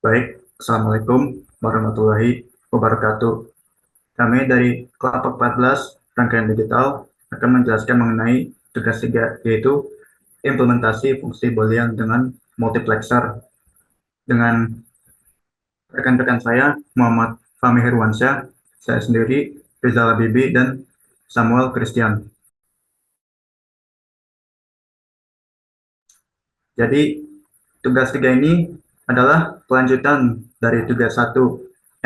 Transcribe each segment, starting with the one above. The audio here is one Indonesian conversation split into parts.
Baik, Assalamualaikum warahmatullahi wabarakatuh. Kami dari kelompok 14 rangkaian digital akan menjelaskan mengenai tugas 3, yaitu implementasi fungsi Boolean dengan multiplexer dengan rekan-rekan saya, Muhammad Fahmi Herwansyah, saya sendiri, Rizal Habibi, dan Samuel Christian. Jadi, tugas 3 ini adalah kelanjutan dari tugas 1,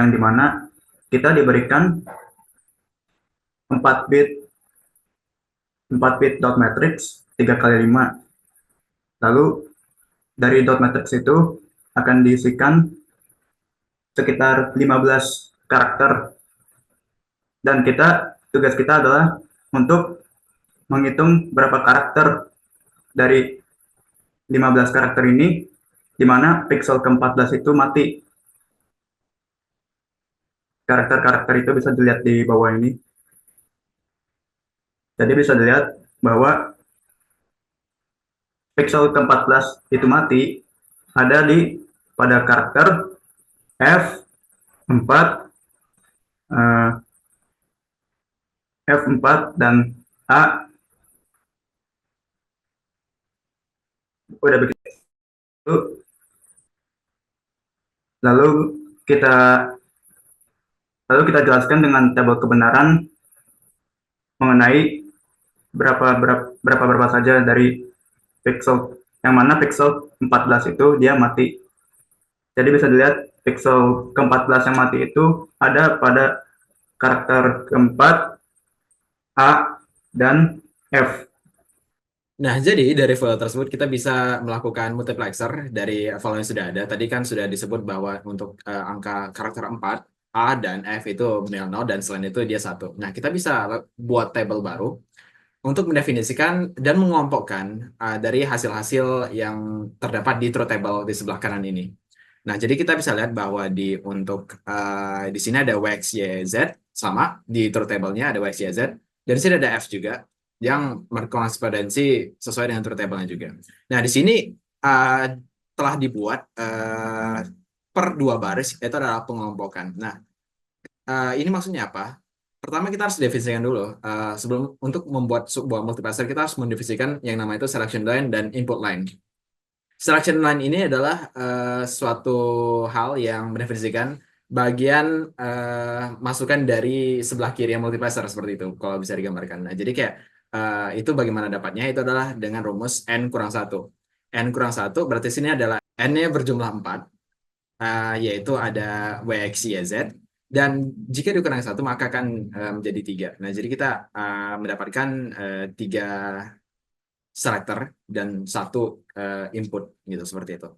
yang dimana kita diberikan 4 bit 4 bit dot matrix 3 kali 5. Lalu dari dot matrix itu akan diisikan sekitar 15 karakter, dan tugas kita adalah untuk menghitung berapa karakter dari 15 karakter ini, di mana pixel ke-14 itu mati. Karakter-karakter itu bisa dilihat di bawah ini. Jadi bisa dilihat bahwa pixel ke-14 itu mati ada pada karakter F4, F4 dan A. Udah begitu, lalu kita lalu kita jelaskan dengan tabel kebenaran mengenai berapa saja dari pixel, yang mana pixel 14 itu dia mati. Jadi bisa dilihat pixel ke-14 yang mati itu ada pada karakter keempat, A, dan F. Nah, jadi dari file tersebut kita bisa melakukan multiplexer dari file yang sudah ada. Tadi kan sudah disebut bahwa untuk angka karakter 4, A dan F itu nil nol dan selain itu dia satu. Nah, kita bisa buat table baru untuk mendefinisikan dan mengelompokkan dari hasil-hasil yang terdapat di truth table di sebelah kanan ini. Nah, jadi kita bisa lihat bahwa untuk di sini ada W, X, Y, Z sama di truth table-nya ada W, X, Y, Z. Dan di sini ada F juga yang berkorespondensi sesuai dengan truth table-nya juga. Nah, di sini uh, telah dibuat per dua baris, itu adalah pengelompokan. Nah, ini maksudnya apa? Pertama kita harus definisikan dulu. Sebelum untuk membuat sebuah multiplexer, kita harus mendefinisikan yang namanya itu selection line dan input line. Selection line ini adalah suatu hal yang mendefinisikan bagian masukan dari sebelah kiri yang multiplexer seperti itu, kalau bisa digambarkan. Nah, jadi kayak itu bagaimana dapatnya, itu adalah dengan rumus N kurang 1. N kurang 1 berarti sini adalah N-nya berjumlah 4, yaitu ada W, X, Y, Z. Dan jika dikurangi 1, maka akan menjadi 3. Nah, jadi kita mendapatkan 3 selector dan 1 input gitu seperti itu.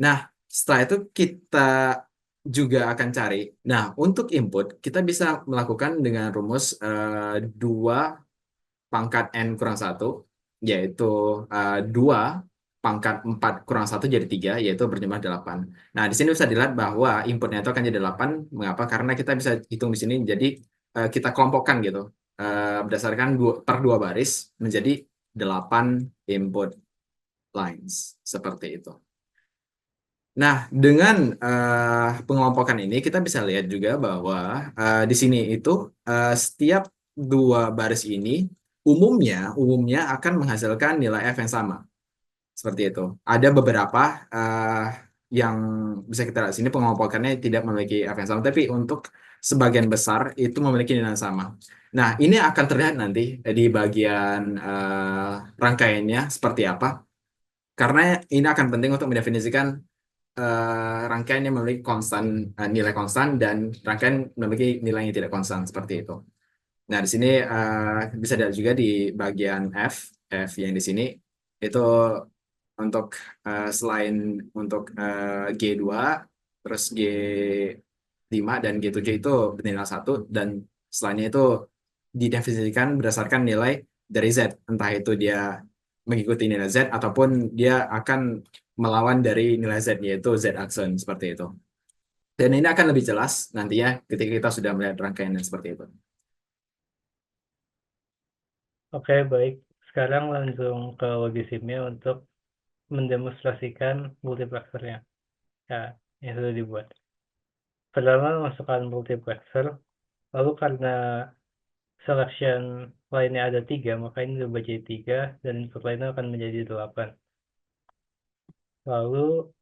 Nah, setelah itu kita juga akan cari. Nah, untuk input kita bisa melakukan dengan rumus 2 pangkat N kurang 1, yaitu 2 pangkat 4 kurang 1 jadi 3, yaitu berjumlah 8. Nah, di sini bisa dilihat bahwa inputnya itu akan jadi 8. Mengapa? Karena kita bisa hitung di sini, jadi kita kelompokkan gitu. Berdasarkan per 2 baris menjadi 8 input lines. Seperti itu. Nah, dengan pengelompokan ini kita bisa lihat juga bahwa di sini itu setiap 2 baris ini umumnya akan menghasilkan nilai F yang sama. Seperti itu. Ada beberapa yang bisa kita lihat di sini pengelompokannya tidak memiliki F yang sama, tapi untuk sebagian besar itu memiliki nilai yang sama. Nah, ini akan terlihat nanti di bagian rangkaiannya seperti apa. Karena ini akan penting untuk mendefinisikan rangkaian yang memiliki nilai konstan dan rangkaian memiliki nilai yang tidak konstan seperti itu. Nah, di sini bisa dilihat juga di bagian F yang di sini itu untuk selain untuk G2, terus G5 dan G7 itu bernilai 1, dan selainnya itu didefinisikan berdasarkan nilai dari Z, entah itu dia mengikuti nilai Z ataupun dia akan melawan dari nilai Z, yaitu Z aksen seperti itu. Dan ini akan lebih jelas nantinya ketika kita sudah melihat rangkaian seperti itu. Oke, baik. Sekarang langsung ke logisimnya untuk mendemonstrasikan multiplexernya. Ya, yang sudah dibuat. Pertama, masukkan multiplexer, lalu karena selection lainnya ada 3, maka ini berubah jadi 3, dan input lainnya akan menjadi 8. Lalu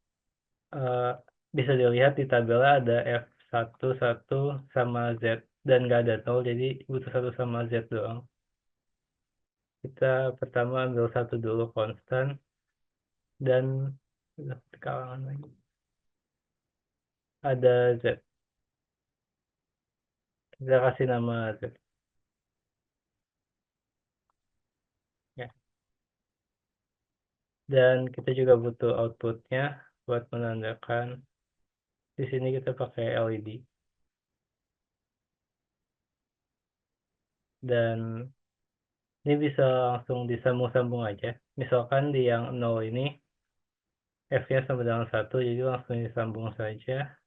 bisa dilihat di tabelnya ada F1, 1 sama Z, dan nggak ada 0, jadi butuh 1 sama Z doang. Kita pertama ambil 1 dulu konstan, dan kalangan lagi ada Z. Kita kasih nama Z. Ya. Dan kita juga butuh outputnya buat menandakan. Di sini kita pakai LED. Dan ini bisa langsung disambung-sambung aja. Misalkan di yang 0 ini F-nya sama dengan 1, jadi langsung disambung saja.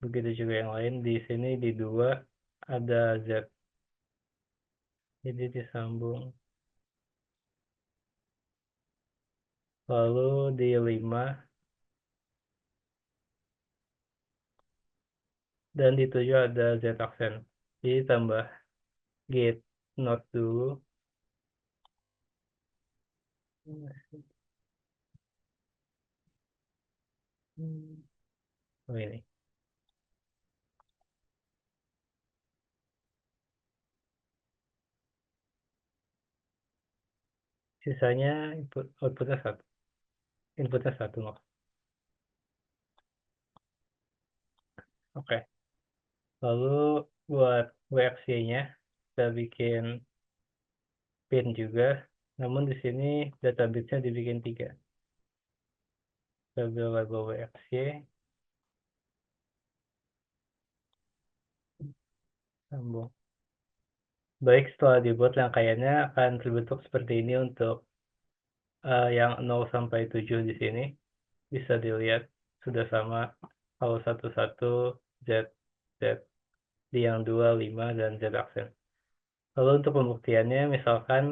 Begitu juga yang lain. Di sini di 2 ada Z. Jadi disambung. Lalu di 5 dan di 7 ada Z aksen. Jadi tambah gate not dulu. Oh ini. Sisanya outputnya 1. Inputnya 1. Oke. Lalu buat WXY-nya kita bikin pin juga. Namun di sini data bit-nya dibikin 3. Kita ambil label WXY. Sambung. Baik, setelah dibuat rangkaiannya akan terbentuk seperti ini untuk yang 0 sampai 7 di sini. Bisa dilihat sudah sama kalau 11 Z, Z, di yang 2, 5, dan Z aksen. Lalu untuk pembuktiannya misalkan